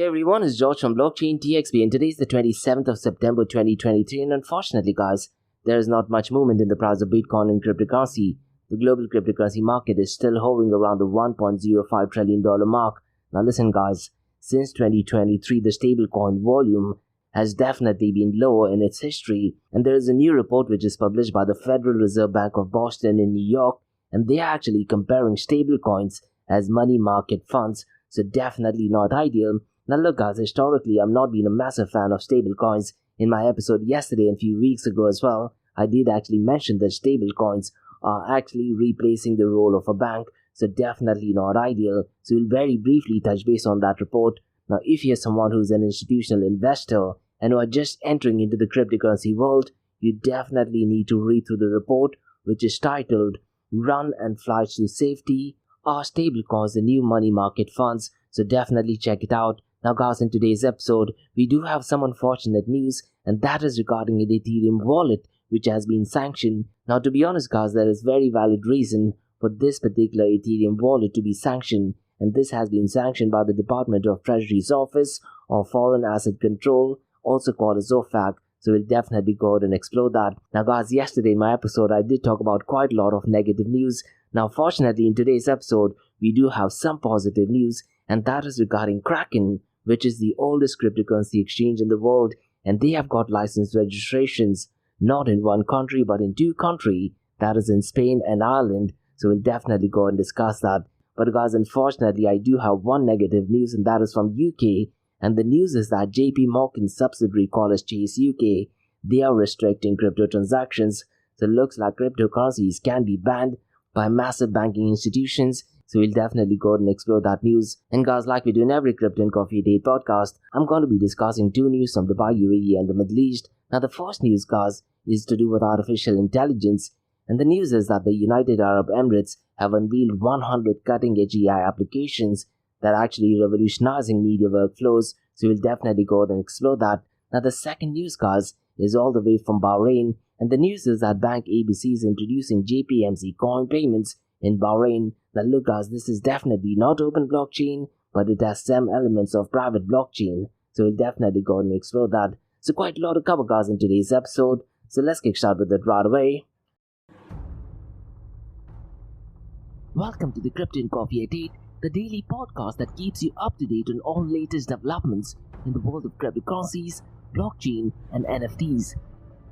Hey everyone, it's George from Blockchain DXB and today is the 27th of September 2023 and unfortunately guys, there is not much movement in the price of Bitcoin and cryptocurrency. The global cryptocurrency market is still hovering around the $1.05 trillion mark. Now listen guys, since 2023 the stablecoin volume has definitely been lower in its history, and there is a new report which is published by the Federal Reserve Bank of Boston in New York, and they are actually comparing stablecoins as money market funds, so definitely not ideal. Now look guys, historically I've not been a massive fan of stablecoins. In my episode yesterday and a few weeks ago as well, I did actually mention that stablecoins are actually replacing the role of a bank, so definitely not ideal. So we'll very briefly touch base on that report. Now if you're someone who's an institutional investor and who are just entering into the cryptocurrency world, you definitely need to read through the report, which is titled Run and Flights to Safety, Are Stablecoins the New Money Market Funds? So definitely check it out. Now guys, in today's episode, we do have some unfortunate news, and that is regarding an Ethereum wallet which has been sanctioned. Now to be honest guys, there is very valid reason for this particular Ethereum wallet to be sanctioned, and this has been sanctioned by the Department of Treasury's Office of Foreign Asset Control, also called as OFAC. So we'll definitely go ahead and explore that. Now guys, yesterday in my episode I did talk about quite a lot of negative news. Now fortunately in today's episode we do have some positive news, and that is regarding Kraken, which is the oldest cryptocurrency exchange in the world, and they have got license registrations not in one country but in two countries, that is in Spain and Ireland. So we'll definitely go and discuss that. But guys, unfortunately I do have one negative news, and that is from UK, and the news is that JP Morgan's subsidiary called as Chase UK, they are restricting crypto transactions. So it looks like cryptocurrencies can be banned by massive banking institutions. So we'll definitely go and explore that news. And guys, like we do in every Crypto and Coffee Day podcast, I'm going to be discussing two news from Dubai, UAE and the Middle East. Now the first news guys is to do with artificial intelligence, and the news is that the United Arab Emirates have unveiled 100 cutting-edge AI applications that are actually revolutionizing media workflows. So we'll definitely go and explore that. Now the second news guys is all the way from Bahrain, and the news is that Bank ABC is introducing JPMC coin payments in Bahrain. Now look guys, this is definitely not open blockchain, but it has some elements of private blockchain. So we'll definitely go and explore that. So quite a lot to cover guys in today's episode. So let's kick start with it right away. Welcome to the Crypto and Coffee Update, the daily podcast that keeps you up to date on all latest developments in the world of cryptocurrencies, blockchain and NFTs.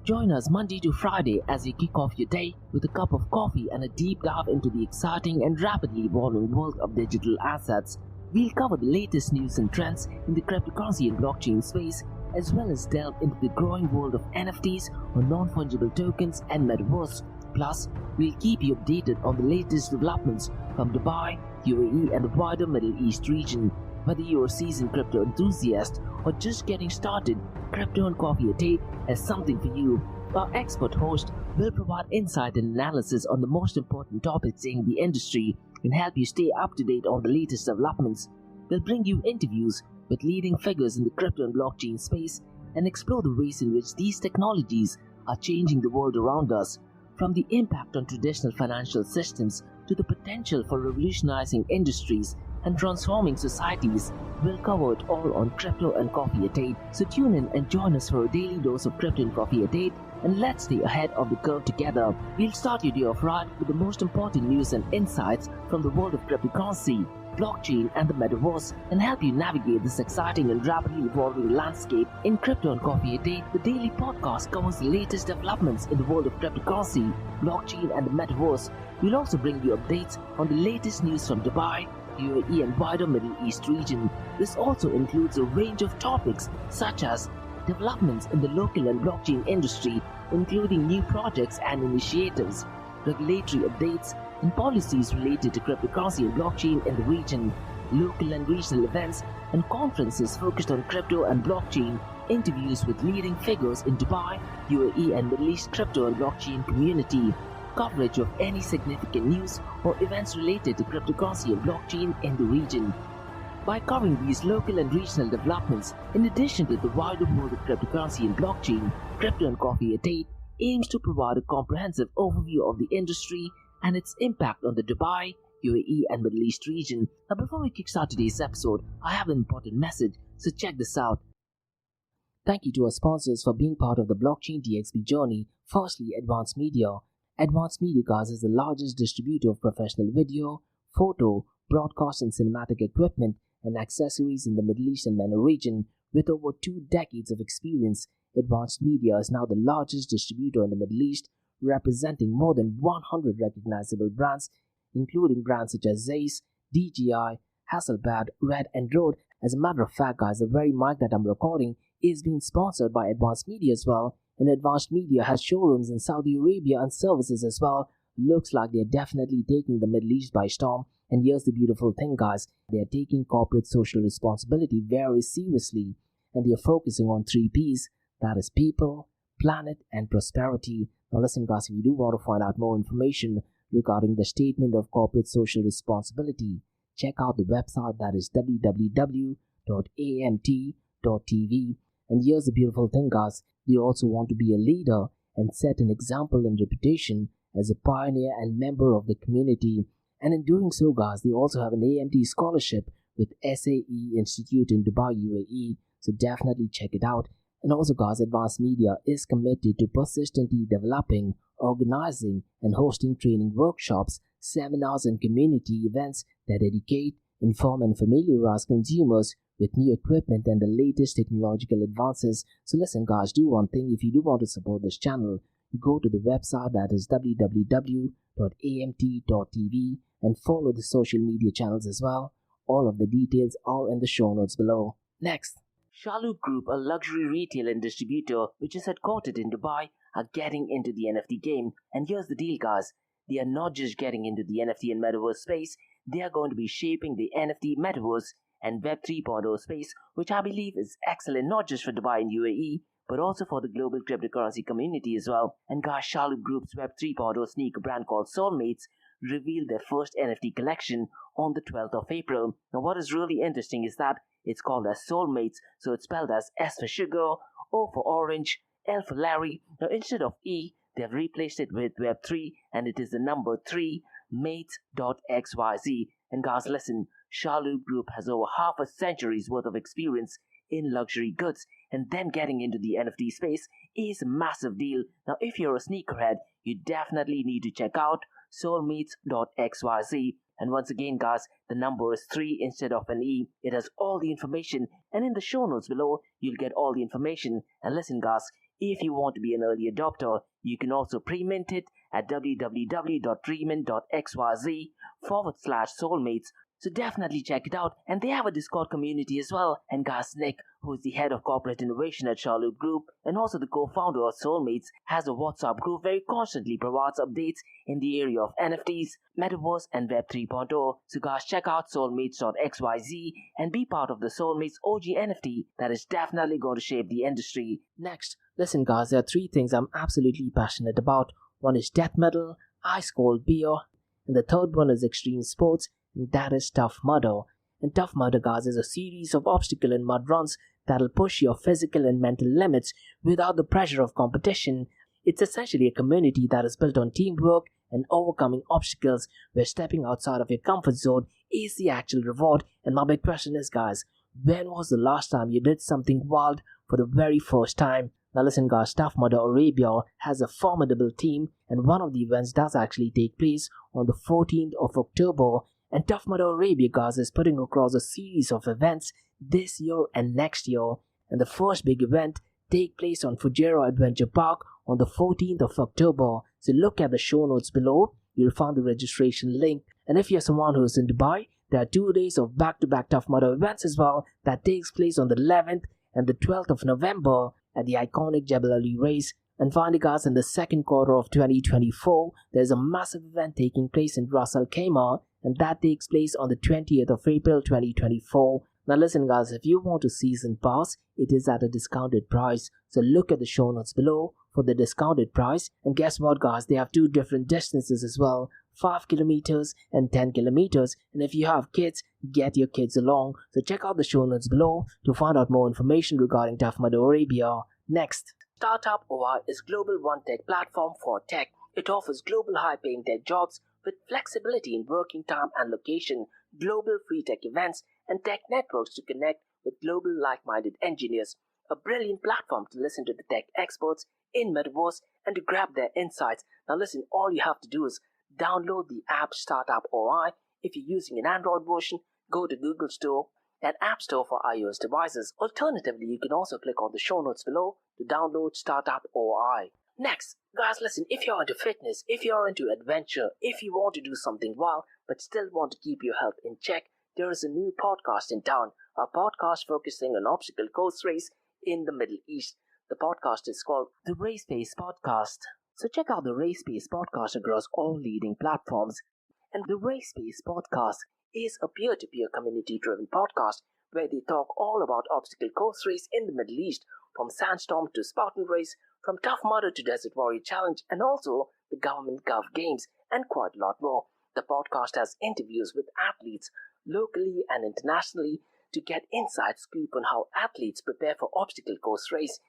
Join us Monday to Friday as you kick off your day with a cup of coffee and a deep dive into the exciting and rapidly evolving world of digital assets. We'll cover the latest news and trends in the cryptocurrency and blockchain space, as well as delve into the growing world of NFTs or non-fungible tokens and metaverse. Plus, we'll keep you updated on the latest developments from Dubai, UAE and the wider Middle East region. Whether you're a seasoned crypto enthusiast or just getting started, Crypto and Coffee Update has something for you. Our expert host will provide insight and analysis on the most important topics in the industry and help you stay up to date on the latest developments. We'll bring you interviews with leading figures in the crypto and blockchain space and explore the ways in which these technologies are changing the world around us, from the impact on traditional financial systems to the potential for revolutionizing industries and transforming societies. We'll cover it all on Crypto and Coffee Update. So tune in and join us for a daily dose of Crypto and Coffee Update, and let's stay ahead of the curve together. We'll start your day off right with the most important news and insights from the world of cryptocurrency, blockchain and the metaverse, and help you navigate this exciting and rapidly evolving landscape. In Crypto and Coffee Update, the daily podcast covers the latest developments in the world of cryptocurrency, blockchain and the metaverse. We'll also bring you updates on the latest news from Dubai, UAE and wider Middle East region. This also includes a range of topics such as developments in the local and blockchain industry, including new projects and initiatives, regulatory updates and policies related to cryptocurrency and blockchain in the region, local and regional events and conferences focused on crypto and blockchain, interviews with leading figures in Dubai, UAE and Middle East crypto and blockchain community, coverage of any significant news or events related to cryptocurrency and blockchain in the region. By covering these local and regional developments, in addition to the wider world of cryptocurrency and blockchain, Crypto and Coffee Update aims to provide a comprehensive overview of the industry and its impact on the Dubai, UAE and Middle East region. Now before we kickstart today's episode, I have an important message. So check this out. Thank you to our sponsors for being part of the Blockchain DXB journey. Firstly, Advanced Media. Advanced Media, guys, is the largest distributor of professional video, photo, broadcast and cinematic equipment and accessories in the Middle East and MENA region. With over 2 decades of experience, Advanced Media is now the largest distributor in the Middle East, representing more than 100 recognizable brands, including brands such as Zeiss, DJI, Hasselblad, Red and Rode. As a matter of fact, guys, the very mic that I'm recording is being sponsored by Advanced Media as well, and Advanced Media has showrooms in Saudi Arabia and services as well. Looks like they're definitely taking the Middle East by storm. And here's the beautiful thing, guys, they're taking corporate social responsibility very seriously, and they're focusing on 3 P's, that is people, planet and prosperity. Now listen, guys, if you do want to find out more information regarding the statement of corporate social responsibility, check out the website, that is www.amt.tv. And here's the beautiful thing, guys, they also want to be a leader and set an example and reputation as a pioneer and member of the community. And in doing so, guys, they also have an AMT scholarship with SAE Institute in Dubai, UAE. So definitely check it out. And also, guys, Advanced Media is committed to persistently developing, organizing and hosting training workshops, seminars and community events that educate, inform and familiarize consumers with new equipment and the latest technological advances. So listen, guys, do one thing. If you do want to support this channel, go to the website, that is www.amt.tv, and follow the social media channels as well. All of the details are in the show notes below. Next, Shalhoub Group, a luxury retail and distributor which is headquartered in Dubai, are getting into the NFT game. And here's the deal, guys. They are not just getting into the NFT and metaverse space, they are going to be shaping the NFT, metaverse and Web 3.0 space, which I believe is excellent not just for Dubai and UAE, but also for the global cryptocurrency community as well. And guys, Shalhoub Group's Web 3.0 sneaker brand called Soulmates revealed their first NFT collection on the 12th of April. Now what is really interesting is that it's called as Soulmates, so it's spelled as S for sugar, O for orange, L for Larry. Now instead of E, they have replaced it with Web3, and it is the number 3, mates.xyz. And guys, listen, Shalhoub Group has over half a century's worth of experience in luxury goods, and them getting into the NFT space is a massive deal. Now if you're a sneakerhead, you definitely need to check out soulmates.xyz. And once again, guys, the number is 3 instead of an E. It has all the information, and in the show notes below, you'll get all the information. And listen, guys, if you want to be an early adopter, you can also pre-mint it at www.premint.xyz/soulmates. So definitely check it out. And they have a Discord community as well. And guys, Nick, who is the head of corporate innovation at Shalhoub Group and also the co-founder of Soulmates, has a WhatsApp group where he constantly provides updates in the area of NFTs, Metaverse and Web 3.0. So guys, check out soulmates.xyz and be part of the Soulmates OG NFT that is definitely going to shape the industry. Next, listen guys, there are 3 things I'm absolutely passionate about. One is death metal, ice cold beer, and the third one is extreme sports, and that is Tough Mudder. And Tough Mudder, guys, is a series of obstacle and mud runs that'll push your physical and mental limits without the pressure of competition. It's essentially a community that is built on teamwork and overcoming obstacles, where stepping outside of your comfort zone is the actual reward. And my big question is, guys, when was the last time you did something wild for the very first time? Now listen, guys, Tough Mudder Arabia has a formidable team, and one of the events does actually take place on the 14th of October. And Tough Mudder Arabia, guys, is putting across a series of events this year and next year. And the first big event take place on Fujairah Adventure Park on the 14th of October. So look at the show notes below. You'll find the registration link. And if you're someone who's in Dubai, there are 2 days of back-to-back Tough Mudder events as well that takes place on the 11th and the 12th of November at the iconic Jebel Ali race. And finally, guys, in the second quarter of 2024, there's a massive event taking place in Ras Al Khaimah, and that takes place on the 20th of April 2024. Now listen, guys, if you want a season pass, it is at a discounted price. So look at the show notes below for the discounted price. And guess what, guys, they have 2 different distances as well, 5 kilometers and 10 kilometers. And if you have kids, get your kids along. So check out the show notes below to find out more information regarding Tough Mudder Arabia. Next, Startup OI is global one-tech platform for tech. It offers global high-paying tech jobs with flexibility in working time and location, global free tech events, and tech networks to connect with global like-minded engineers, a brilliant platform to listen to the tech experts in Metaverse and to grab their insights. Now listen, all you have to do is download the app Startup OI. If you're using an Android version, go to Google Store and App Store for iOS devices. Alternatively, you can also click on the show notes below to download Startup OI. Next, guys, listen, if you're into fitness, if you're into adventure, if you want to do something wild but still want to keep your health in check, there is a new podcast in town, a podcast focusing on obstacle course race in the Middle East. The podcast is called the Race Pace Podcast. So check out the Race Pace Podcast across all leading platforms. And the Race Pace Podcast is a peer-to-peer community-driven podcast where they talk all about obstacle course race in the Middle East, from Sandstorm to Spartan Race, from Tough Mudder to Desert Warrior Challenge, and also the Government Gov Games, and quite a lot more. The podcast has interviews with athletes locally and internationally to get inside scoop on how athletes prepare for obstacle course race.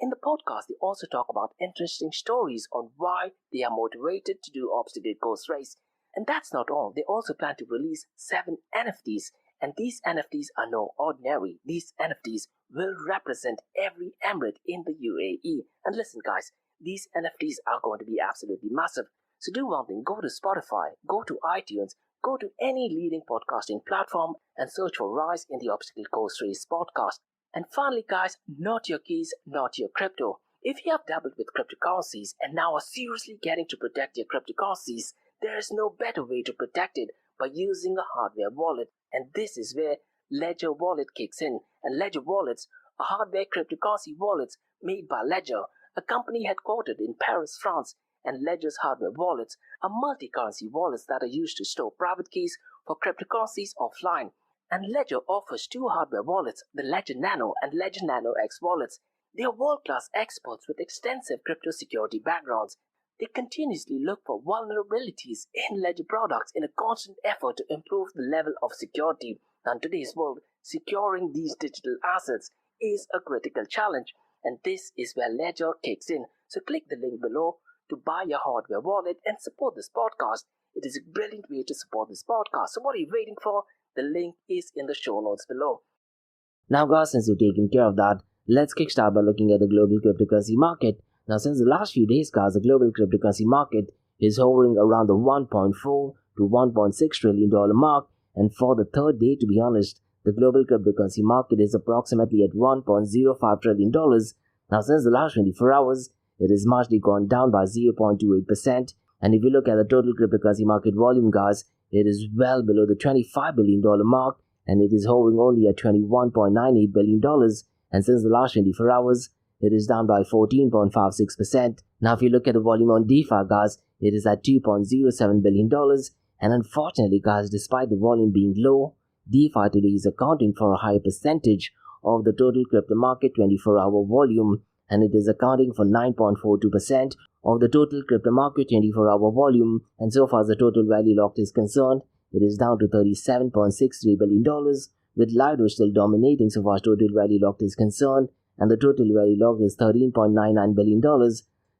In the podcast, they also talk about interesting stories on why they are motivated to do obstacle course race. And that's not all. They also plan to release 7 NFTs. And these NFTs are no ordinary. These NFTs will represent every emirate in the UAE. And listen, guys, these NFTs are going to be absolutely massive. So do one thing, go to Spotify, go to iTunes, go to any leading podcasting platform and search for Rise in the Obstacle Course Race podcast. And finally, guys, not your keys, not your crypto. If you have dabbled with cryptocurrencies and now are seriously getting to protect your cryptocurrencies, there is no better way to protect it by using a hardware wallet. And this is where Ledger Wallet kicks in. And Ledger Wallets are hardware cryptocurrency wallets made by Ledger, a company headquartered in Paris, France. And Ledger's hardware wallets are multi-currency wallets that are used to store private keys for cryptocurrencies offline. And Ledger offers 2 hardware wallets, the Ledger Nano and Ledger Nano X wallets. They are world-class experts with extensive crypto security backgrounds. They continuously look for vulnerabilities in Ledger products in a constant effort to improve the level of security. Now, in today's world, securing these digital assets is a critical challenge, and this is where Ledger kicks in. So click the link below to buy your hardware wallet and support this podcast. It is a brilliant way to support this podcast. So what are you waiting for? The link is in the show notes below. Now, guys, since you've taken care of that, let's kickstart by looking at the global cryptocurrency market. Now, since the last few days, guys, the global cryptocurrency market is hovering around the $1.4 to $1.6 trillion mark. And for the third day, to be honest, the global cryptocurrency market is approximately at $1.05 trillion. Now, since the last 24 hours, it has marginally gone down by 0.28%. And if you look at the total cryptocurrency market volume, guys, it is well below the $25 billion mark, and it is hovering only at $21.98 billion. And since the last 24 hours, it is down by 14.56%. Now, if you look at the volume on DeFi, guys, it is at $2.07 billion. And unfortunately, guys, despite the volume being low, DeFi today is accounting for a higher percentage of the total crypto market 24-hour volume, and it is accounting for 9.42% of the total crypto market 24-hour volume. And so far as the total value locked is concerned, it is down to $37.63 billion, with Lido still dominating so far as total value locked is concerned, and the total value locked is $13.99 billion.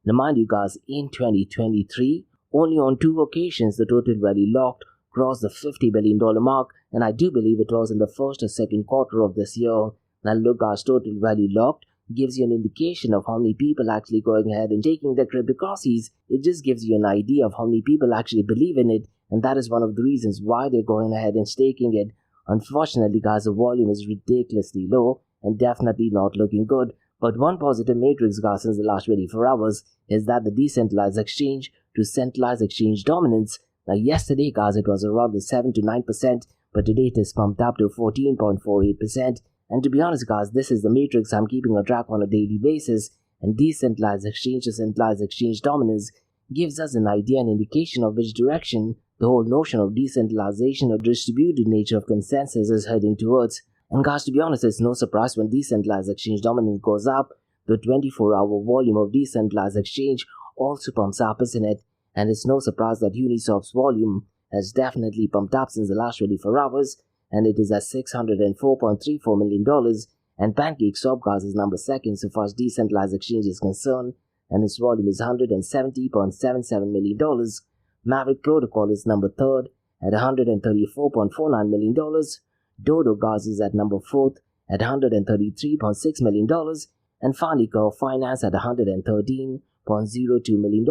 Now, mind you, guys, in 2023, only on 2 occasions the total value locked crossed the $50 billion mark, and I do believe it was in the first or second quarter of this year. Now, look, guys, total value locked gives you an indication of how many people actually going ahead and taking their cryptocurrencies. It just gives you an idea of how many people actually believe in it, and that is one of the reasons why they're going ahead and staking it. Unfortunately, guys, the volume is ridiculously low and definitely not looking good. But one positive matrix, guys, since the last 24 hours is that the decentralized exchange to centralized exchange dominance. Now, yesterday, guys, it was around the 7 to 9%, but today it is pumped up to 14.48%. And to be honest, guys, this is the matrix I'm keeping a track on a daily basis. And decentralized exchange to centralized exchange dominance gives us an idea and indication of which direction the whole notion of decentralization or distributed nature of consensus is heading towards. And guys, to be honest, it's no surprise when decentralized exchange dominance goes up, the 24-hour volume of decentralized exchange also pumps up, isn't it? And it's no surprise that Uniswap's volume has definitely pumped up since the last 24 hours, and it is at $604.34 million. And PancakeSwap, guys, is number 2 so far as decentralized exchange is concerned, and its volume is $170.77 million. Maverick Protocol is number 3 at $134.49 million. Dodo, guys, is at number 4 at $133.6 million, and finally Curve Finance at $113.02 million.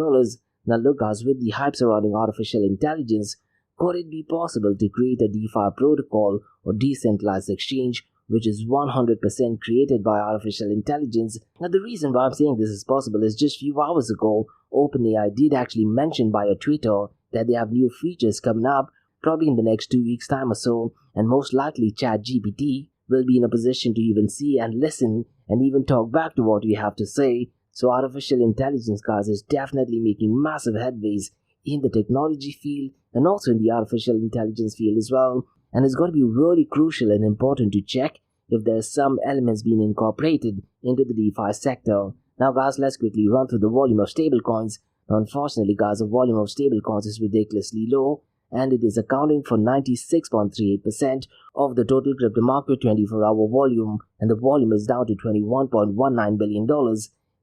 Now look guys, with the hype surrounding artificial intelligence, could it be possible to create a DeFi protocol or decentralized exchange which is 100% created by artificial intelligence? Now the reason why I'm saying this is possible is just a few hours ago, OpenAI did actually mention via Twitter that they have new features coming up probably in the next 2 weeks time or so, and most likely ChatGPT will be in a position to even see and listen and even talk back to what we have to say. So artificial intelligence guys is definitely making massive headways in the technology field and also in the artificial intelligence field as well. And it's going to be really crucial and important to check if there's some elements being incorporated into the DeFi sector. Now guys, let's quickly run through the volume of stablecoins. Unfortunately guys, the volume of stablecoins is ridiculously low, and it is accounting for 96.38% of the total crypto market 24-hour volume, and the volume is down to $21.19 billion.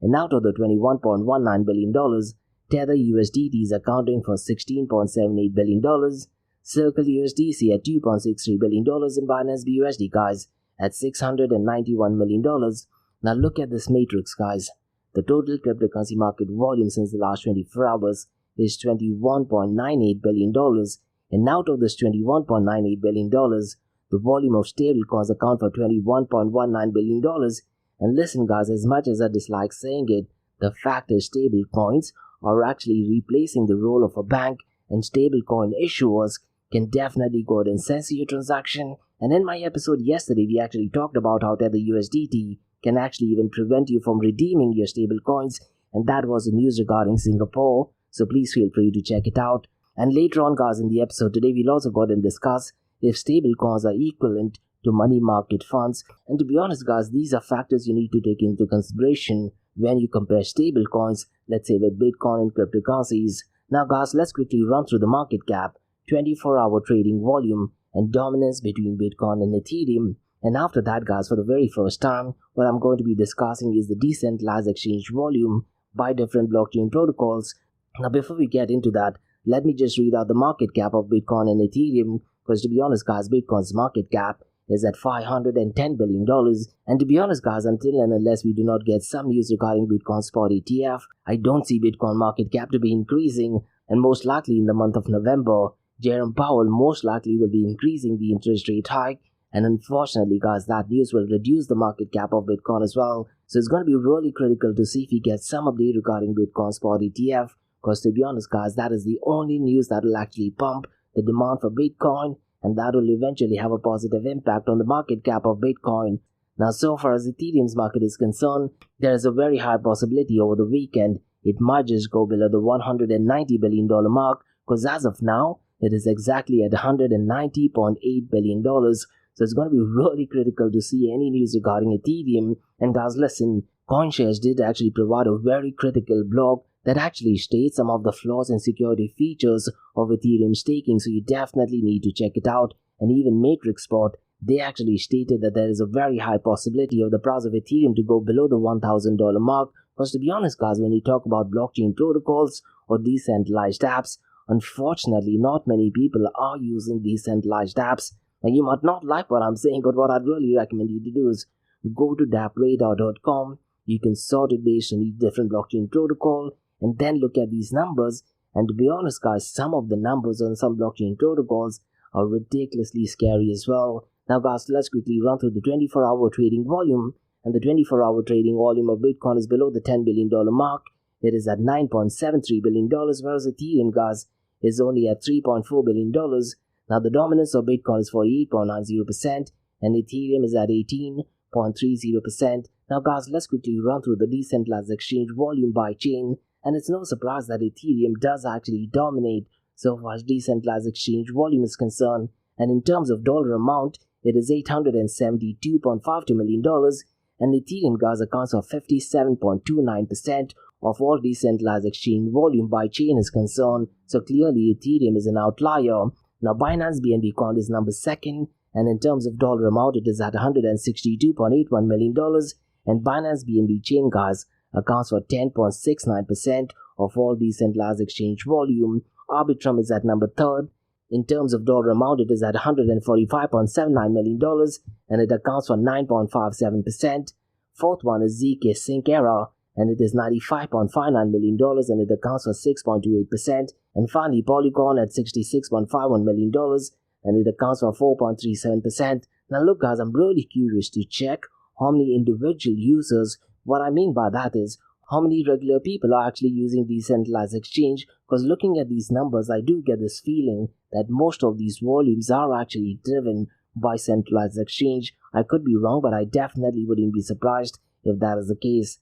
And out of the $21.19 billion, Tether USDT is accounting for $16.78 billion, Circle USDC at $2.63 billion, and Binance BUSD guys at $691 million. Now look at this matrix guys. The total cryptocurrency market volume since the last 24 hours is $21.98 billion, and out of this $21.98 billion, the volume of stablecoins account for $21.19 billion. And listen guys, as much as I dislike saying it, the fact is stablecoins are actually replacing the role of a bank, and stablecoin issuers can definitely go ahead and censor your transaction. And in my episode yesterday, we actually talked about how Tether USDT can actually even prevent you from redeeming your stablecoins, and that was the news regarding Singapore, so please feel free to check it out. And later on guys in the episode today, we'll also go ahead and discuss if stablecoins are equivalent to money market funds. And to be honest guys, these are factors you need to take into consideration when you compare stablecoins, let's say with Bitcoin and cryptocurrencies. Now guys, let's quickly run through the market cap, 24-hour trading volume, and dominance between Bitcoin and Ethereum. And after that guys, for the very first time, what I'm going to be discussing is the decentralized exchange volume by different blockchain protocols. Now before we get into that, let me just read out the market cap of Bitcoin and Ethereum, because to be honest guys, Bitcoin's market cap is at $510 billion. And to be honest guys, until and unless we do not get some news regarding Bitcoin spot ETF, I don't see Bitcoin market cap to be increasing. And most likely in the month of November, Jerome Powell most likely will be increasing the interest rate hike. And unfortunately guys, that news will reduce the market cap of Bitcoin as well. So it's going to be really critical to see if we get some update regarding Bitcoin spot ETF, because to be honest guys, that is the only news that will actually pump the demand for Bitcoin, and that will eventually have a positive impact on the market cap of Bitcoin. Now so far as Ethereum's market is concerned, there is a very high possibility over the weekend it might just go below the $190 billion mark, because as of now, it is exactly at $190.8 billion. So it's going to be really critical to see any news regarding Ethereum. And guys, listen, CoinShares did actually provide a very critical blog that actually states some of the flaws and security features of Ethereum staking, so you definitely need to check it out. And even MatrixSpot, they actually stated that there is a very high possibility of the price of Ethereum to go below the $1,000 mark, because to be honest guys, when you talk about blockchain protocols or decentralized apps, unfortunately not many people are using decentralized apps. And you might not like what I'm saying, but what I'd really recommend you to do is go to dappradar.com. You can sort it based on each different blockchain protocol and then look at these numbers. And to be honest guys, some of the numbers on some blockchain protocols are ridiculously scary as well. Now guys, let's quickly run through the 24-hour trading volume. And the 24-hour trading volume of Bitcoin is below the $10 billion mark. It is at $9.73 billion, whereas Ethereum guys is only at $3.4 billion. Now the dominance of Bitcoin is 48.90% and Ethereum is at 18.30%. Now guys, let's quickly run through the decentralized exchange volume by chain. And it's no surprise that Ethereum does actually dominate so far as decentralized exchange volume is concerned. And in terms of dollar amount, it is $872.52 million. And Ethereum guys accounts for 57.29% of all decentralized exchange volume by chain is concerned. So clearly Ethereum is an outlier. Now Binance BNB Coin is number 2nd, and in terms of dollar amount, it is at $162.81 million. And Binance BNB chain guys accounts for 10.69% of all decentralized exchange volume. Arbitrum is at number 3rd, In terms of dollar amount, it is at $145.79 million and it accounts for 9.57%. Fourth one is ZK Sync Era and it is $95.59 million and it accounts for 6.28%. And finally, Polygon at $66.51 million and it accounts for 4.37%. Now look guys, I'm really curious to check how many individual users, what I mean by that is how many regular people are actually using decentralized exchange, because looking at these numbers, I do get this feeling that most of these volumes are actually driven by centralized exchange. I could be wrong, but I definitely wouldn't be surprised if that is the case.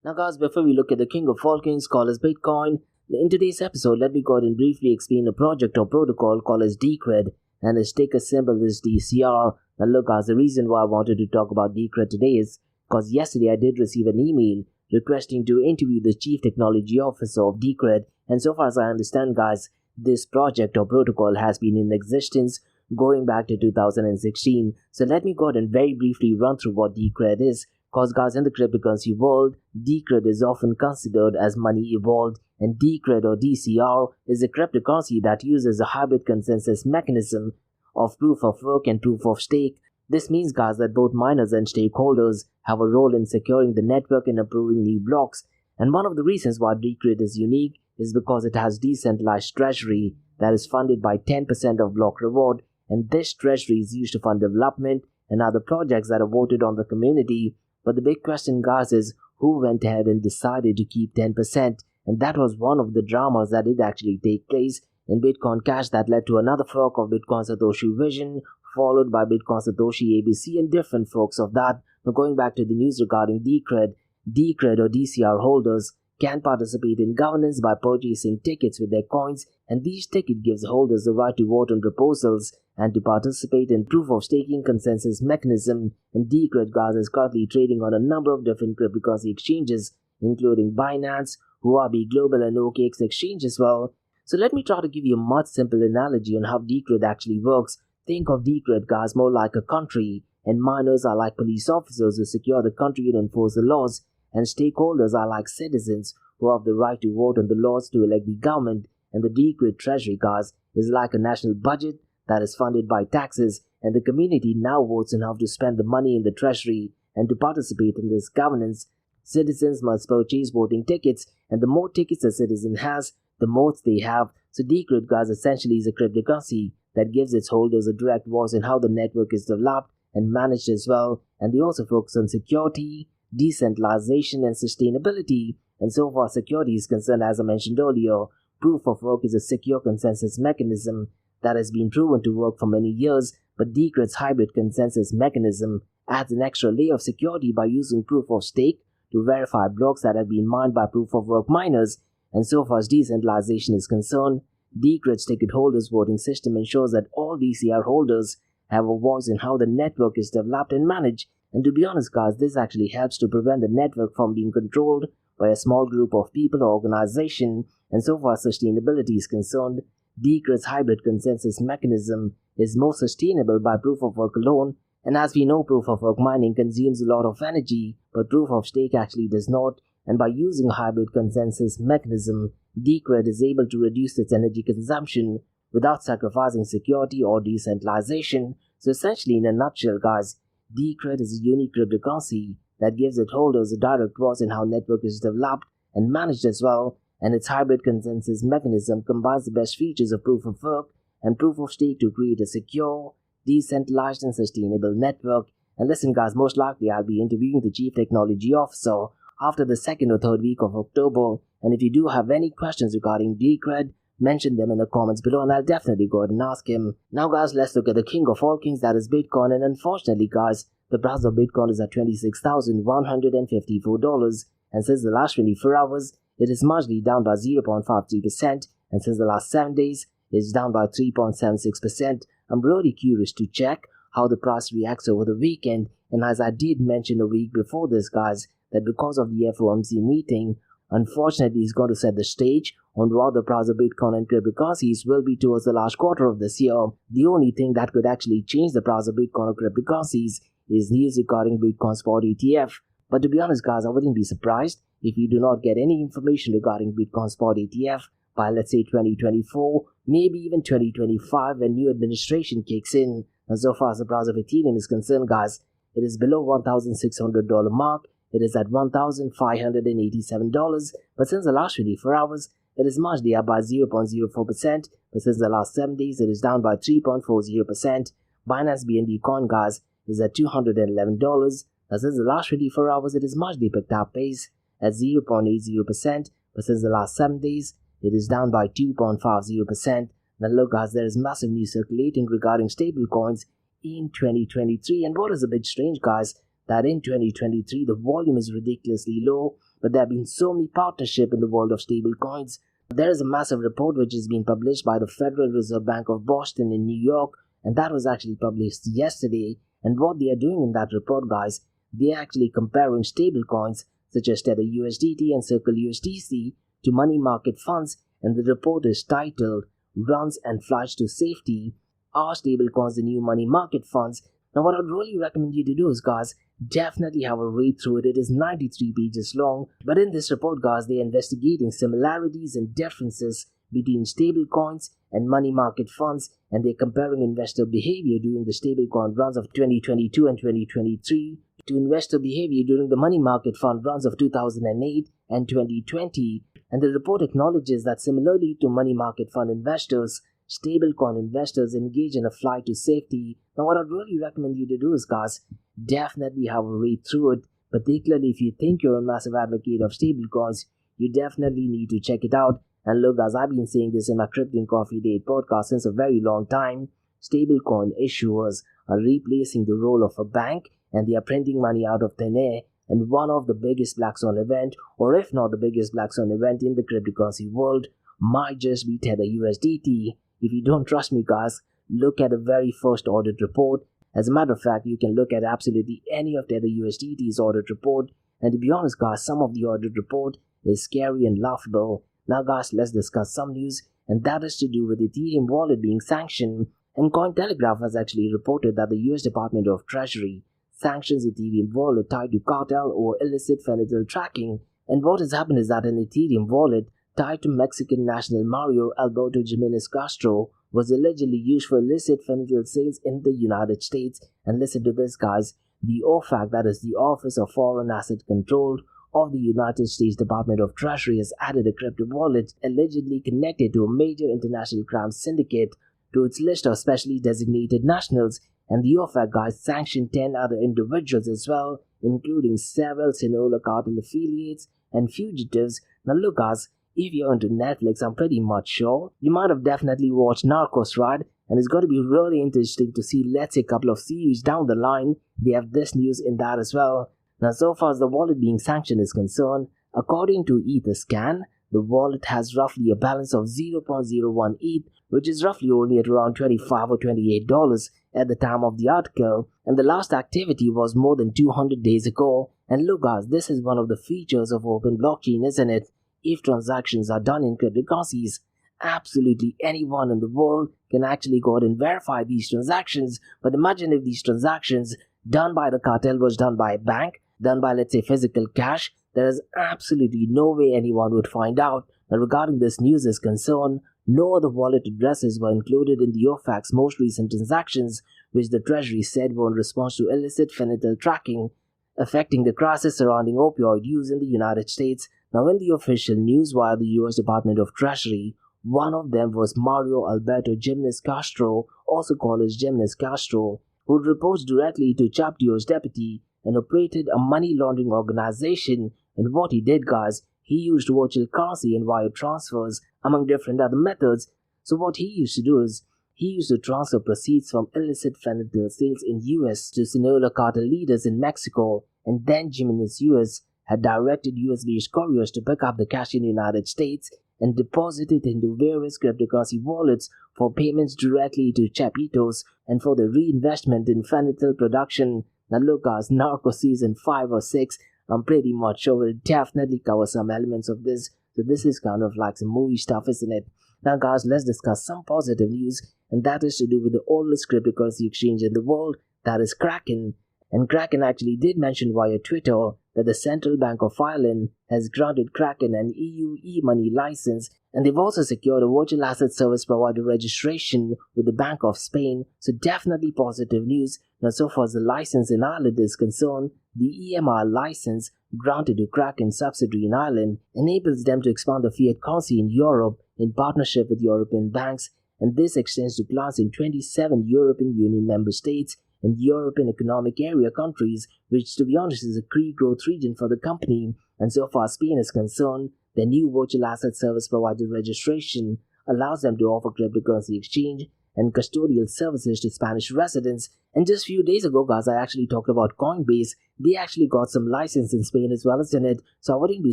Now guys, before we look at the king of all kings called as Bitcoin, in today's episode, let me go ahead and briefly explain a project or protocol called as Decred, and its ticker symbol is DCR. Now look guys, the reason why I wanted to talk about Decred today is because yesterday I did receive an email requesting to interview the Chief Technology Officer of Decred, and so far as I understand guys, this project or protocol has been in existence going back to 2016. So let me go ahead and very briefly run through what Decred is, because guys, in the cryptocurrency world, Decred is often considered as money evolved, and Decred or DCR is a cryptocurrency that uses a hybrid consensus mechanism of proof of work and proof of stake. This means guys that both miners and stakeholders have a role in securing the network and approving new blocks. And one of the reasons why Decred is unique is because it has decentralized treasury that is funded by 10% of block reward, and this treasury is used to fund development and other projects that are voted on the community. But the big question guys is who went ahead and decided to keep 10%, and that was one of the dramas that did actually take place in Bitcoin Cash that led to another fork of Bitcoin Satoshi Vision, followed by Bitcoin Satoshi ABC and different forks of that. Now going back to the news regarding Decred or DCR holders can participate in governance by purchasing tickets with their coins, and these tickets gives holders the right to vote on proposals and to participate in proof of staking consensus mechanism. And Decred guys is currently trading on a number of different cryptocurrency exchanges, including Binance, Huobi Global and OKX exchange as well. So let me try to give you a much simple analogy on how Decred actually works. Think of Decred guys more like a country, and miners are like police officers who secure the country and enforce the laws, and stakeholders are like citizens who have the right to vote on the laws to elect the government. And the Decred treasury guys is like a national budget that is funded by taxes, and the community now votes on how to spend the money in the treasury. And to participate in this governance, citizens must purchase voting tickets, and the more tickets a citizen has, the more they have. So Decred guys essentially is a cryptocurrency that gives its holders a direct voice in how the network is developed and managed as well. And they also focus on security, decentralization and sustainability. And so far security is concerned, as I mentioned earlier, proof of work is a secure consensus mechanism that has been proven to work for many years, but Decred's hybrid consensus mechanism adds an extra layer of security by using proof of stake to verify blocks that have been mined by proof of work miners. And so far as decentralization is concerned, Decred's ticket holders voting system ensures that all DCR holders have a voice in how the network is developed and managed. And to be honest guys, this actually helps to prevent the network from being controlled by a small group of people or organization. And so far as sustainability is concerned, Decred's hybrid consensus mechanism is more sustainable by proof of work alone. And as we know, proof of work mining consumes a lot of energy, but proof of stake actually does not. And by using a hybrid consensus mechanism, Decred is able to reduce its energy consumption without sacrificing security or decentralization. So essentially, in a nutshell guys, Decred is a unique cryptocurrency that gives its holders a direct voice in how network is developed and managed as well, and its hybrid consensus mechanism combines the best features of proof of work and proof of stake to create a secure, decentralized and sustainable network. And listen guys, most likely I'll be interviewing the Chief Technology Officer after the second or third week of October, and if you do have any questions regarding Decred, mention them in the comments below and I'll definitely go ahead and ask him. Now guys, let's look at the king of all kings, that is Bitcoin. And unfortunately guys, the price of Bitcoin is at $26,154, and since the last 24 hours, it is marginally down by 0.53%, and since the last 7 days, it's down by 3.76%. I'm really curious to check how the price reacts over the weekend, and as I did mention a week before this guys, that because of the FOMC meeting, unfortunately it's going to set the stage on what the price of Bitcoin and cryptocurrencies will be towards the last quarter of this year. The only thing that could actually change the price of Bitcoin or cryptocurrencies is news regarding Bitcoin Spot ETF. But to be honest guys, I wouldn't be surprised if you do not get any information regarding Bitcoin Spot ETF by let's say 2024, maybe even 2025 when new administration kicks in. And so far as the price of Ethereum is concerned, guys, it is below $1,600 mark. It is at $1,587, but since the last 24 hours, it is marginally up by 0.04%, but since the last 7 days, it is down by 3.40%. Binance BNB coin, guys, is at $211, and since the last 24 hours, it is marginally picked up pace at 0.80%, but since the last 7 days, it is down by 2.50%. Now look, guys, there is massive news circulating regarding stablecoins in 2023, and what is a bit strange, guys, that in 2023 the volume is ridiculously low, but there have been so many partnerships in the world of stablecoins. There is a massive report which is being published by the Federal Reserve Bank of Boston in New York, and that was actually published yesterday. And what they are doing in that report, guys, they are actually comparing stablecoins such as Tether USDT and Circle USDC to money market funds, and the report is titled "Runs and Flights to Safety: Are Stablecoins the New Money Market Funds?" Now what I'd really recommend you to do is, guys, definitely have a read through it. It is 93 pages long, but in this report, guys, they're investigating similarities and differences between stablecoins and money market funds, and they're comparing investor behavior during the stablecoin runs of 2022 and 2023 to investor behavior during the money market fund runs of 2008 and 2020. And the report acknowledges that similarly to money market fund investors, stablecoin investors engage in a flight to safety. Now what I'd really recommend you to do is, guys, definitely have a read through it, particularly if you think you're a massive advocate of stablecoins. You definitely need to check it out. And look, guys, I've been saying this in my Crypto Coffee Date podcast since a very long time. Stablecoin issuers are replacing the role of a bank, and they are printing money out of thin air. And one of the biggest black swan event, or if not the biggest black swan event in the cryptocurrency world, might just be Tether USDT. If you don't trust me, guys, look at the very first audit report. As a matter of fact, you can look at absolutely any of Tether USDT's audit report. And to be honest, guys, some of the audit report is scary and laughable. Now, guys, let's discuss some news, and that is to do with Ethereum wallet being sanctioned. And Cointelegraph has actually reported that the US Department of Treasury sanctions Ethereum wallet tied to cartel or illicit fentanyl tracking. And what has happened is that an Ethereum wallet tied to Mexican national Mario Alberto Jimenez Castro was allegedly used for illicit fentanyl sales in the United States. And listen to this, guys, the OFAC, that is the Office of Foreign Asset Control of the United States Department of Treasury, has added a crypto wallet allegedly connected to a major international crime syndicate to its list of specially designated nationals. And the OFAC, guys, sanctioned 10 other individuals as well, including several Sinaloa cartel affiliates and fugitives. Now look, guys, if you're into Netflix, I'm pretty much sure you might have definitely watched Narcos, right? And it's going to be really interesting to see, let's say, a couple of series down the line, they have this news in that as well. Now, so far as the wallet being sanctioned is concerned, according to Etherscan, the wallet has roughly a balance of 0.01 ETH, which is roughly only at around $25 or $28 at the time of the article, and the last activity was more than 200 days ago. And look, guys, this is one of the features of open blockchain, isn't it? If transactions are done in cryptocurrencies, absolutely anyone in the world can actually go ahead and verify these transactions. But imagine if these transactions done by the cartel was done by a bank, done by, let's say, physical cash. There is absolutely no way anyone would find out. Now, regarding this news is concerned, no other wallet addresses were included in the OFAC's most recent transactions, which the Treasury said were in response to illicit fentanyl tracking affecting the crisis surrounding opioid use in the United States. Now, in the official news via the US Department of Treasury, one of them was Mario Alberto Jimenez Castro, also called as Jimenez Castro, who reports directly to Chaptio's deputy and operated a money laundering organization. And what he did, guys, he used virtual currency and wire transfers among different other methods. So what he used to do is he used to transfer proceeds from illicit fentanyl sales in US to Sinaloa cartel leaders in Mexico, and then Jimenez US had directed US-based couriers to pick up the cash in the United States and deposit it into various cryptocurrency wallets for payments directly to Chapitos and for the reinvestment in fentanyl production. Now look, guys, Narcos Season 5 or 6, I'm pretty much sure will definitely cover some elements of this. So this is kind of like some movie stuff, isn't it? Now, guys, let's discuss some positive news, and that is to do with the oldest cryptocurrency exchange in the world, that is Kraken. And Kraken actually did mention via Twitter that the Central Bank of Ireland has granted Kraken an EU e-money license, and they've also secured a virtual asset service provider registration with the Bank of Spain, so definitely positive news. Now, so far as the license in Ireland is concerned, the EMR license granted to Kraken's subsidiary in Ireland enables them to expand the fiat currency in Europe in partnership with European banks, and this extends to plans in 27 European Union member states and European Economic Area countries, which to be honest is a key growth region for the company. And so far as Spain is concerned, their new virtual asset service provider registration allows them to offer cryptocurrency exchange and custodial services to Spanish residents. And just a few days ago, guys, I actually talked about Coinbase. They actually got some license in Spain as well as in it, so I wouldn't be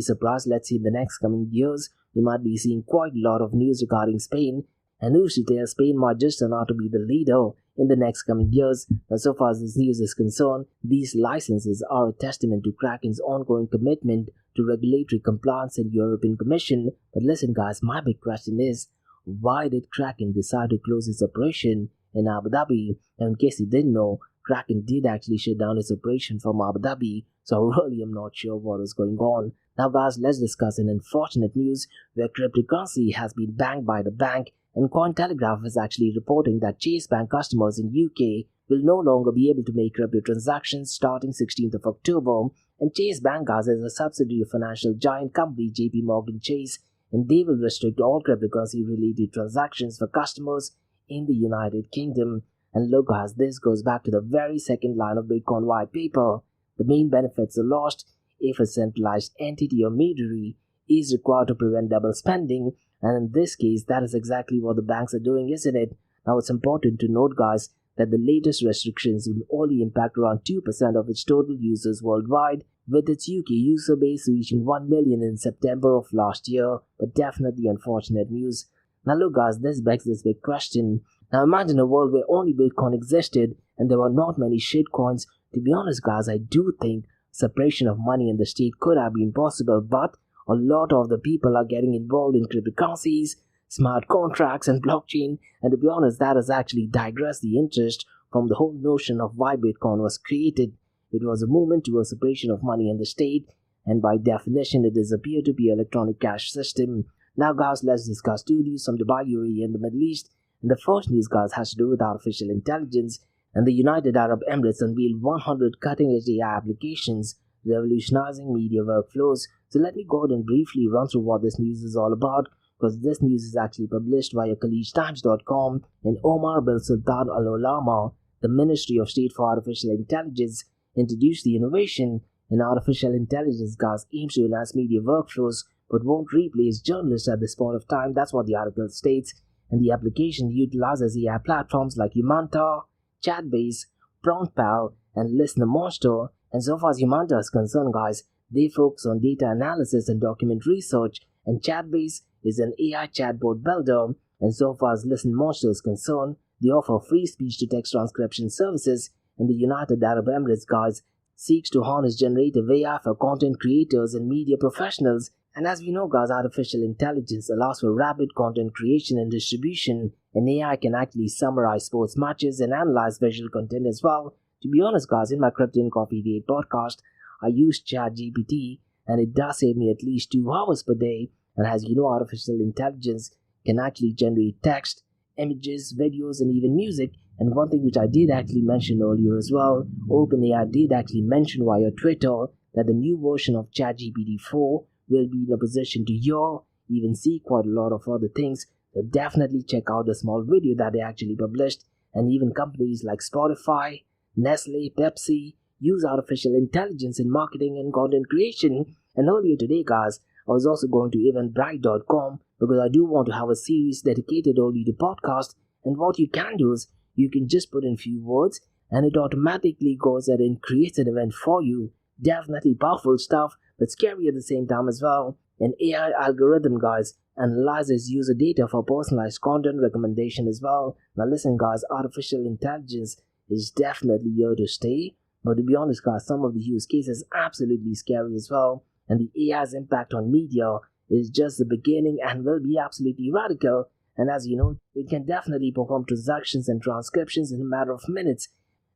surprised. Let's see in the next coming years, we might be seeing quite a lot of news regarding Spain. And who's to tell, Spain might just turn out to be the leader in the next coming years. And so far as this news is concerned, these licenses are a testament to Kraken's ongoing commitment to regulatory compliance and European Commission. But listen guys, my big question is, why did Kraken decide to close its operation in Abu Dhabi? And in case you didn't know, Kraken did actually shut down its operation from Abu Dhabi, so I really am not sure what is going on. Now guys, let's discuss an unfortunate news where cryptocurrency has been banned by the bank. And Cointelegraph is actually reporting that Chase Bank customers in UK will no longer be able to make crypto transactions starting 16th of October. And Chase Bank, guys, is a subsidiary of financial giant company JP Morgan Chase, and they will restrict all cryptocurrency related transactions for customers in the United Kingdom. And look guys, this goes back to the very second line of Bitcoin white paper. The main benefits are lost if a centralized entity or intermediary is required to prevent double spending. And in this case, that is exactly what the banks are doing, isn't it? Now, it's important to note, guys, that the latest restrictions will only impact around 2% of its total users worldwide, with its UK user base reaching 1 million in September of last year. But definitely unfortunate news. Now, look, guys, this begs this big question. Now, imagine a world where only Bitcoin existed and there were not many shitcoins. To be honest, guys, I do think separation of money and the state could have been possible, but a lot of the people are getting involved in cryptocurrencies, smart contracts, and blockchain, and to be honest, that has actually digressed the interest from the whole notion of why Bitcoin was created. It was a movement towards separation of money and the state, and by definition, it is a peer-to-peer electronic cash system. Now, guys, let's discuss two news from Dubai, UAE, and the Middle East. And the first news, guys, has to do with artificial intelligence, and the United Arab Emirates unveiled 100 cutting-edge AI applications revolutionizing media workflows. So let me go ahead and briefly run through what this news is all about, because this news is actually published via KhalijTimes.com, and Omar bin Sultan Al Ulama, the Ministry of State for Artificial Intelligence, introduced the innovation in artificial intelligence. Guys, aims to enhance media workflows but won't replace journalists at this point of time. That's what the article states. And the application utilizes AI platforms like Humanta, Chatbase, PromptPal, and Listener Monster. And so far as Humanta is concerned, guys, they focus on data analysis and document research, and Chatbase is an AI chatbot builder. And so far as Listen Monster is concerned, they offer free speech-to-text transcription services, and the United Arab Emirates, guys, seeks to harness generative AI for content creators and media professionals. And as we know, guys, artificial intelligence allows for rapid content creation and distribution, and AI can actually summarize sports matches and analyze visual content as well. To be honest, guys, in my Crypto Coffee Day podcast, I use ChatGPT, and it does save me at least 2 hours per day. And as you know, artificial intelligence can actually generate text, images, videos, and even music. And one thing which I did actually mention earlier as well, OpenAI did actually mention via Twitter that the new version of ChatGPT 4 will be in a position to hear, even see quite a lot of other things. So definitely check out the small video that they actually published. And even companies like Spotify, Nestle, Pepsi use artificial intelligence in marketing and content creation. And earlier today, guys, I was also going to eventbrite.com because I do want to have a series dedicated only to podcast. And what you can do is you can just put in few words and it automatically goes ahead and creates an event for you. Definitely powerful stuff, but scary at the same time as well. An AI algorithm, guys, analyzes user data for personalized content recommendation as well. Now listen, guys, artificial intelligence is definitely here to stay. But to be honest, guys, some of the use cases are absolutely scary as well. And the AI's impact on media is just the beginning and will be absolutely radical. And as you know, it can definitely perform transactions and transcriptions in a matter of minutes.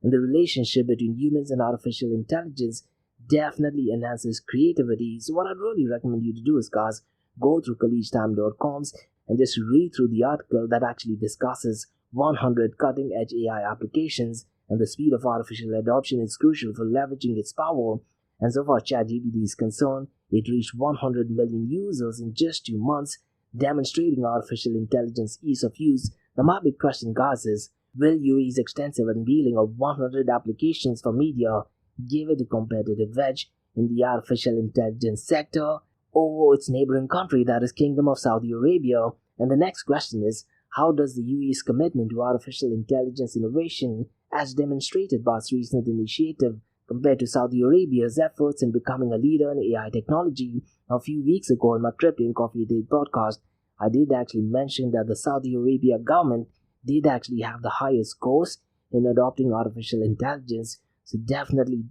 And the relationship between humans and artificial intelligence definitely enhances creativity. So what I'd really recommend you to do is, guys, go through collegetime.coms and just read through the article that actually discusses 100 cutting-edge AI applications, and the speed of artificial adoption is crucial for leveraging its power. And so far as ChatGPT is concerned, it reached 100 million users in just 2 months, demonstrating artificial intelligence ease of use. Now my big question, guys, is will UAE's extensive unveiling of 100 applications for media give it a competitive edge in the artificial intelligence sector over its neighboring country, that is Kingdom of Saudi Arabia? And the next question is, how does the UAE's commitment to artificial intelligence innovation, as demonstrated by its recent initiative, compare to Saudi Arabia's efforts in becoming a leader in AI technology? A few weeks ago in my Crypto Coffee Date podcast, I did actually mention that the Saudi Arabia government did actually have the highest scores in adopting artificial intelligence. So definitely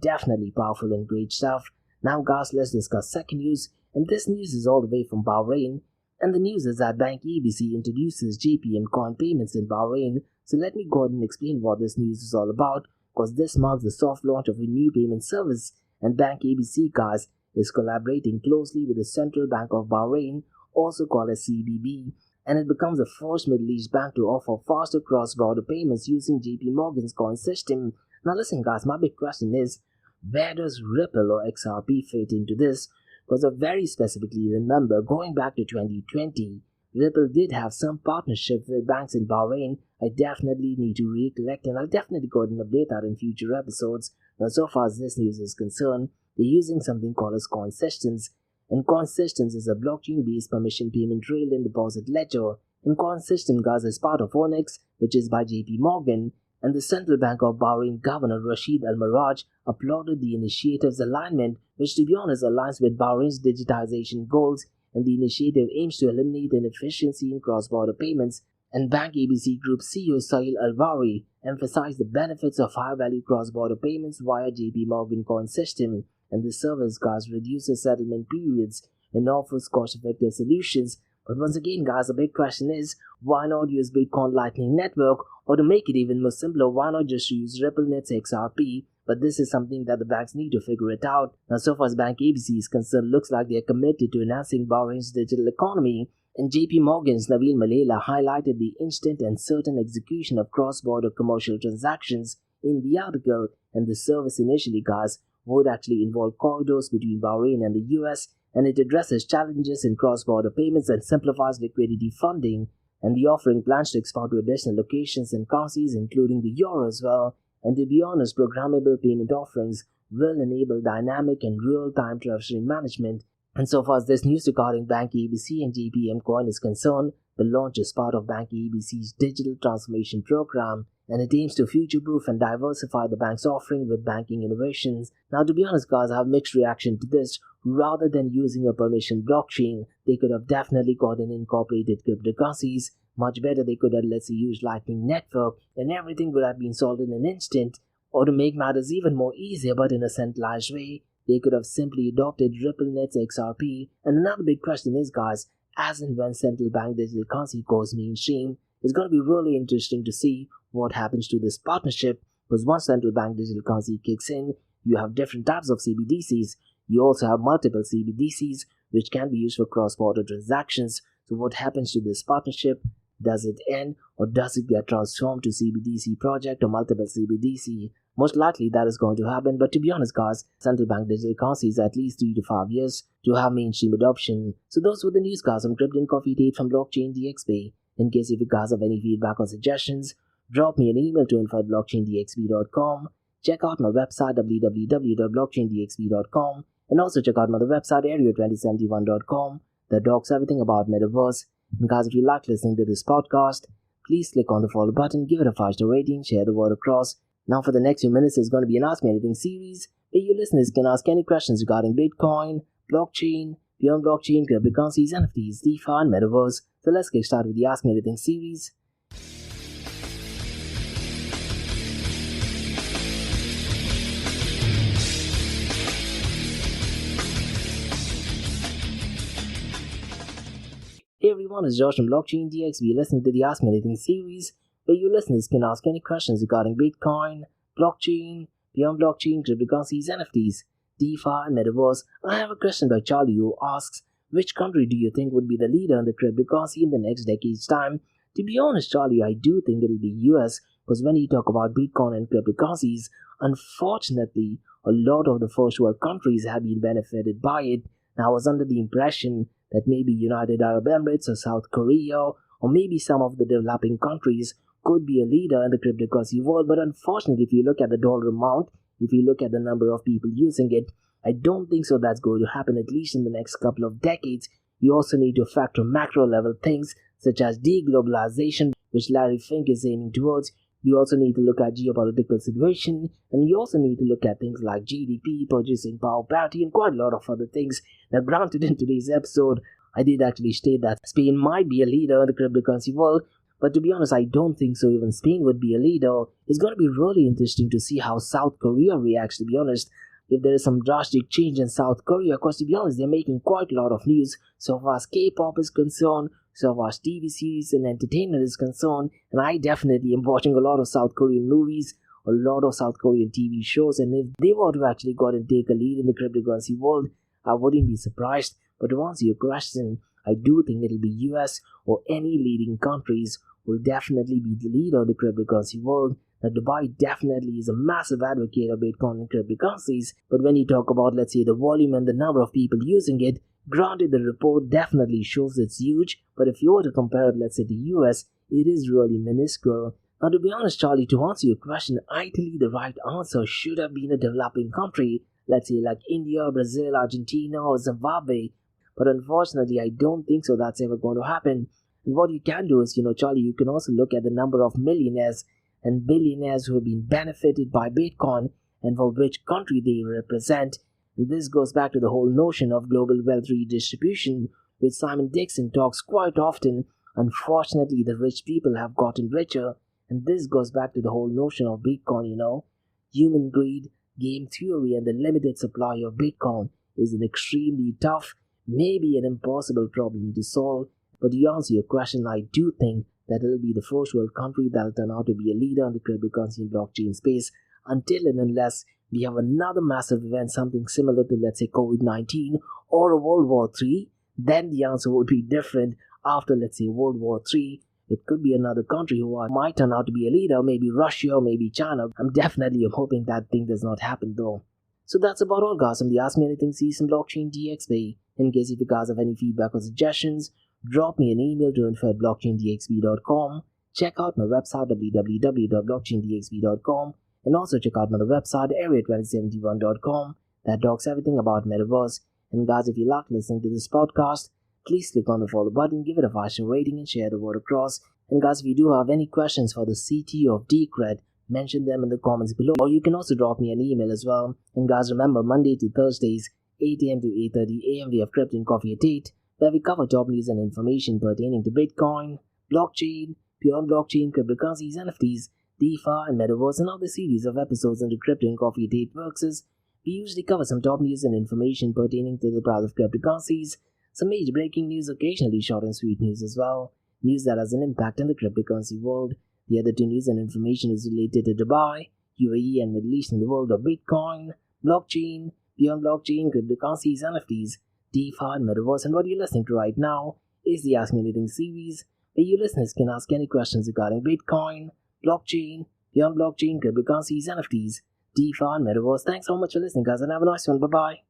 powerful and great stuff. Now guys, let's discuss second news, and this news is all the way from Bahrain. And the news is that Bank ABC introduces JPM coin payments in Bahrain. So let me go ahead and explain what this news is all about, because this marks the soft launch of a new payment service, and Bank ABC, guys, is collaborating closely with the Central Bank of Bahrain, also called as CBB, and it becomes the first Middle East bank to offer faster cross-border payments using JP Morgan's coin system. Now listen, guys, my big question is, where does Ripple or XRP fit into this? Because I very specifically remember going back to 2020, Ripple did have some partnership with banks in Bahrain. I definitely need to recollect, and I'll definitely go ahead and update that in future episodes. Now, so far as this news is concerned, they're using something called as coin systems. And coin systems is a blockchain-based permission payment rail and deposit ledger. And coin system, guys, is part of Onyx, which is by JP Morgan. And the Central Bank of Bahrain Governor Rashid Al Maraj applauded the initiative's alignment, which to be honest aligns with Bahrain's digitization goals, and the initiative aims to eliminate inefficiency in cross-border payments. And Bank ABC Group CEO Sahil Alvari emphasized the benefits of high-value cross-border payments via JP Morgan coin system, and the service, guys, reduces settlement periods and offers cost-effective solutions. But once again, guys, the big question is, why not use Bitcoin Lightning Network? Or to make it even more simpler, why not just use RippleNet's XRP? But this is something that the banks need to figure it out. Now, so far as Bank ABC is concerned, looks like they are committed to enhancing Bahrain's digital economy. And JP Morgan's Nabil Malela highlighted the instant and certain execution of cross-border commercial transactions in the article. And the service initially, guys, would actually involve corridors between Bahrain and the US, and it addresses challenges in cross-border payments and simplifies liquidity funding. And the offering plans to expand to additional locations and currencies, including the euro as well. And to be honest, programmable payment offerings will enable dynamic and real-time treasury management. And so far as this news regarding Bank ABC and JPM Coin is concerned, the launch is part of Bank ABC's digital transformation program, and it aims to future-proof and diversify the bank's offering with banking innovations. Now, to be honest, guys, I have mixed reaction to this. Rather than using a permission blockchain, they could have definitely got an incorporated cryptocurrencies. Much better, they could have, let's say, used Lightning Network, and everything would have been solved in an instant. Or to make matters even more easier, but in a centralized way, they could have simply adopted RippleNet's XRP. And another big question is, guys, as and when central bank digital currency goes mainstream, it's going to be really interesting to see what happens to this partnership, because once central bank digital currency kicks in, you have different types of CBDCs. You also have multiple CBDCs which can be used for cross-border transactions. So what happens to this partnership? Does it end, or does it get transformed to CBDC project or multiple CBDC? Most likely that is going to happen, but to be honest, guys, central bank digital currency is at least 3 to 5 years to have mainstream adoption. So those were the news, guys. I'm Crypto Coffee Date from Blockchain DXB. In case if you guys have any feedback or suggestions, drop me an email to info@blockchaindxb.com. Check out my website www.blockchaindxb.com, and also check out my other website area2071.com that talks everything about metaverse. And guys, if you like listening to this podcast, please click on the follow button, give it a 5-star rating, share the word across. Now for the next few minutes, it's going to be an Ask Me Anything series where you listeners can ask any questions regarding Bitcoin, blockchain, beyond blockchain, cryptocurrencies, NFTs, DeFi, and metaverse. So let's get started with the Ask Me Anything series. Hey everyone, it's Josh from Blockchain DXB, listening to the Ask Me Anything series, where you listeners can ask any questions regarding Bitcoin, blockchain, beyond blockchain, cryptocurrencies, NFTs, DeFi, and Metaverse. I have a question by Charlie who asks, which country do you think would be the leader in the cryptocurrency in the next decade's time? To be honest, Charlie, I do think it'll be US, because when you talk about Bitcoin and cryptocurrencies, unfortunately, a lot of the first world countries have been benefited by it. Now, I was under the impression that maybe United Arab Emirates or South Korea or maybe some of the developing countries could be a leader in the cryptocurrency world, but unfortunately, if you look at the dollar amount, if you look at the number of people using it, I don't think so that's going to happen, at least in the next couple of decades. You also need to factor macro level things such as deglobalization, which Larry Fink is aiming towards. You also need to look at geopolitical situation, and you also need to look at things like GDP, purchasing power parity, and quite a lot of other things. Now, granted, in today's episode, I did actually state that Spain might be a leader in the cryptocurrency world, but to be honest, I don't think so even Spain would be a leader. It's going to be really interesting to see how South Korea reacts, to be honest. If there is some drastic change in South Korea, because to be honest, they're making quite a lot of news so far as K-pop is concerned, so far as TV series and entertainment is concerned, and I definitely am watching a lot of South Korean movies, a lot of South Korean TV shows, and if they were to actually go and take a lead in the cryptocurrency world, I wouldn't be surprised. But to answer your question, I do think it'll be US or any leading countries will definitely be the leader of the cryptocurrency world. Now, Dubai definitely is a massive advocate of Bitcoin and cryptocurrencies, but when you talk about, let's say, the volume and the number of people using it, granted, the report definitely shows it's huge, but if you were to compare it, let's say, to US, it is really minuscule. Now, to be honest, Charlie, to answer your question, ideally the right answer should have been a developing country, let's say like India, Brazil, Argentina, or Zimbabwe, but unfortunately, I don't think so that's ever going to happen. And what you can do is, Charlie, you can also look at the number of millionaires and billionaires who have been benefited by Bitcoin and for which country they represent. And this goes back to the whole notion of global wealth redistribution, which Simon Dixon talks quite often. Unfortunately, the rich people have gotten richer, and this goes back to the whole notion of Bitcoin, Human greed, game theory, and the limited supply of Bitcoin is an extremely tough, maybe an impossible problem to solve. But to answer your question, I do think that it'll be the first world country that'll turn out to be a leader in the cryptocurrency and blockchain space, until and unless we have another massive event, something similar to, let's say, COVID-19 or a World War III, then the answer would be different. After, let's say, World War III, it could be another country who might turn out to be a leader, maybe Russia, maybe China. I'm hoping that thing does not happen though. So that's about all, guys, from the Ask Me Anything season Blockchain DXB. In case if you guys have any feedback or suggestions, drop me an email to info@blockchaindxb.com. Check out my website www.blockchaindxb.com, and also check out my website area2071.com that talks everything about Metaverse. And guys, if you like listening to this podcast, please click on the follow button, give it a 5-star rating, and share the word across. And guys, if you do have any questions for the CTO of Decred, mention them in the comments below, or you can also drop me an email as well. And guys, remember, Monday to Thursdays, 8 a.m. to 8:30 a.m. we have Crypto Coffee at 8, where we cover top news and information pertaining to Bitcoin, blockchain, beyond blockchain, cryptocurrencies, NFTs, DeFi, and Metaverse. And how the series of episodes into Crypto Coffee at 8 works is, we usually cover some top news and information pertaining to the price of cryptocurrencies, some major breaking news, occasionally short and sweet news as well, news that has an impact in the cryptocurrency world. The other two news and information is related to Dubai, UAE, and Middle East in the world of Bitcoin, blockchain, beyond blockchain, cryptocurrencies, NFTs, DeFi, and Metaverse. And what you're listening to right now is the Ask Me Anything series, where you listeners can ask any questions regarding Bitcoin, blockchain, beyond blockchain, cryptocurrencies, NFTs, DeFi, and Metaverse. Thanks so much for listening, guys, and have a nice one. Bye-bye.